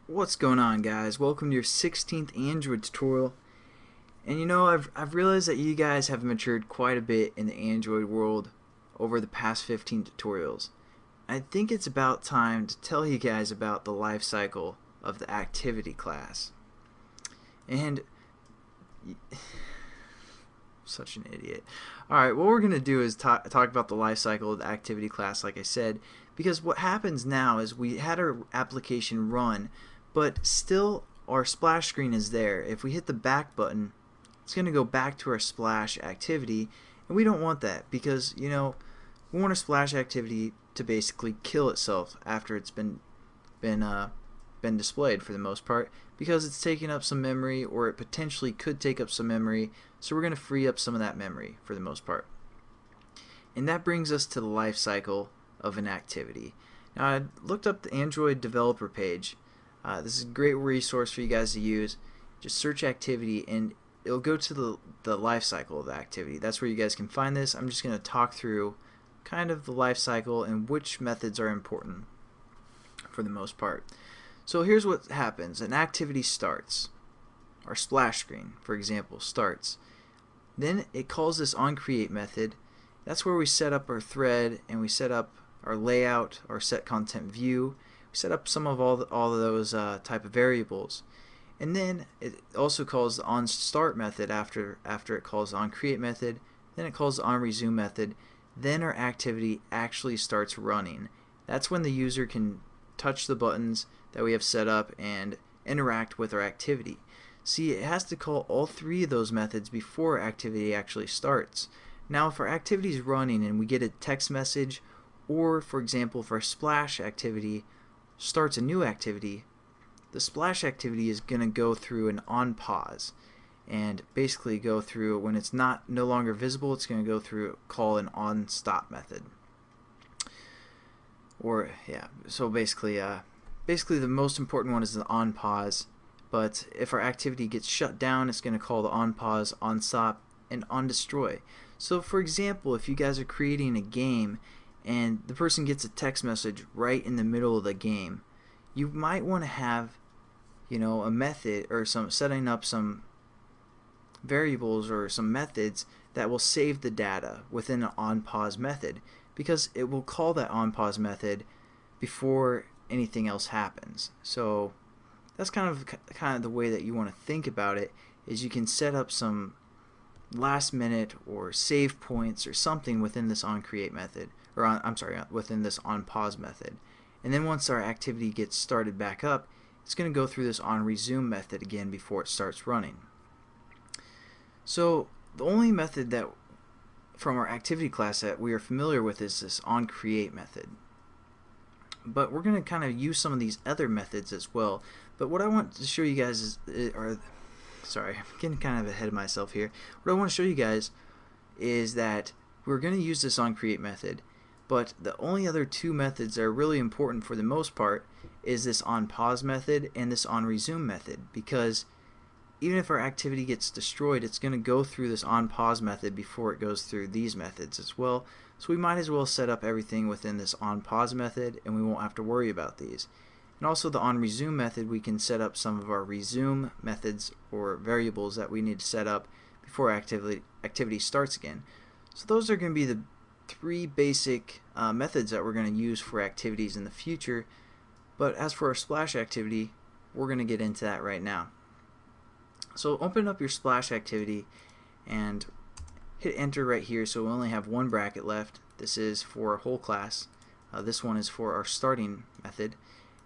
What's going on, guys? Welcome to your 16th Android tutorial. And you know, I've realized that you guys have matured quite a bit in the Android world over the past 15 tutorials. I think it's about time to tell you guys about the life cycle of the activity class. And such an idiot. Alright, what we're going to do is talk about the life cycle of the activity class, like I said, because what happens now is we had our application run, but still our splash screen is there. If we hit the back button, it's going to go back to our splash activity, and we don't want that because, you know, we want our splash activity to basically kill itself after it's been displayed for the most part, because it's taking up some memory, or it potentially could take up some memory, so we're going to free up some of that memory for the most part. And that brings us to the life cycle of an activity. Now, I looked up the Android developer page. This is a great resource for you guys to use. Just search activity and it'll go to the life cycle of the activity. That's where you guys can find this. I'm just going to talk through kind of the life cycle and which methods are important for the most part. So here's what happens. An activity starts. Our splash screen, for example, starts. Then it calls this onCreate method. That's where we set up our thread and we set up our layout, our set content view. We set up some of all of those type of variables. And then it also calls the onStart method after it calls the onCreate method. Then it calls the onResume method. Then our activity actually starts running. That's when the user can touch the buttons that we have set up and interact with our activity. See, it has to call all three of those methods before activity actually starts. Now, if our activity is running and we get a text message, or for example, if our splash activity starts a new activity, the splash activity is going to go through an onPause and basically go through, when it's no longer visible, it's going to go through call an onStop method. Or yeah, so basically the most important one is the onPause. But if our activity gets shut down, it's going to call the onPause, onStop, and onDestroy. So for example, if you guys are creating a game and the person gets a text message right in the middle of the game, you might want to have, you know, a method or setting up some variables or some methods that will save the data within an onPause method, because it will call that onPause method before anything else happens. So that's kind of the way that you want to think about it, is you can set up some last minute or save points or something within this onCreate method, or within this onPause method. And then once our activity gets started back up, it's going to go through this onResume method again before it starts running. So the only method that from our activity class that we are familiar with is this onCreate method. But we're going to kind of use some of these other methods as well. But what I want to show you guys is, sorry, I'm getting kind of ahead of myself here. What I want to show you guys is that we're going to use this onCreate method, but the only other two methods that are really important for the most part is this onPause method and this onResume method, because even if our activity gets destroyed, it's going to go through this onPause method before it goes through these methods as well. So we might as well set up everything within this onPause method and we won't have to worry about these. And also the onResume method, we can set up some of our resume methods or variables that we need to set up before activity starts again. So those are going to be the three basic methods that we're going to use for activities in the future. But as for our splash activity, we're going to get into that right now. So open up your splash activity and hit enter right here, so we only have one bracket left. This is for our whole class. This one is for our starting method.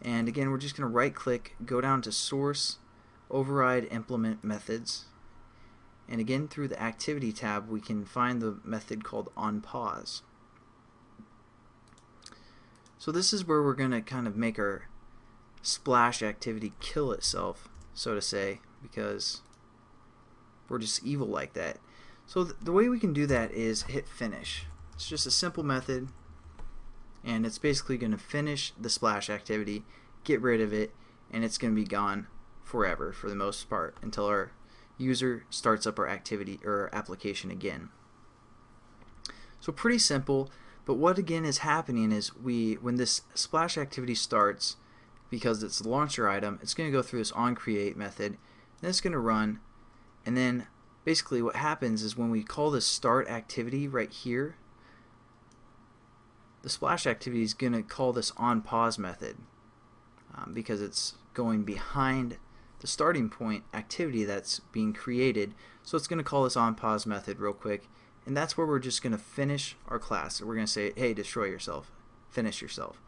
And again, we're just going to right click, go down to source, override implement methods, and again through the activity tab we can find the method called onPause. So this is where we're going to kind of make our splash activity kill itself, so to say, because we're just evil like that. So the way we can do that is hit finish. It's just a simple method, and it's basically going to finish the splash activity, get rid of it, and it's going to be gone forever for the most part until our user starts up our activity or our application again. So pretty simple, but what again is happening is when this splash activity starts, because it's the launcher item, it's going to go through this onCreate method, then it's going to run, and then basically what happens is when we call this start activity right here, the splash activity is going to call this onPause method because it's going behind the starting point activity that's being created. So it's going to call this onPause method real quick, and that's where we're just going to finish our class. So we're going to say, hey, destroy yourself, finish yourself.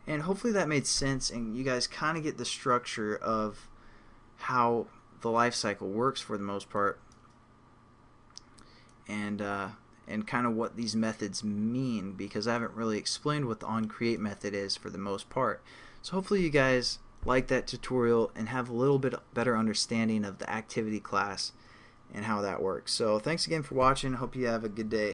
And hopefully that made sense and you guys kind of get the structure of how the life cycle works for the most part, and kind of what these methods mean, because I haven't really explained what the onCreate method is for the most part. So hopefully you guys like that tutorial and have a little bit better understanding of the activity class and how that works. So thanks again for watching. Hope you have a good day.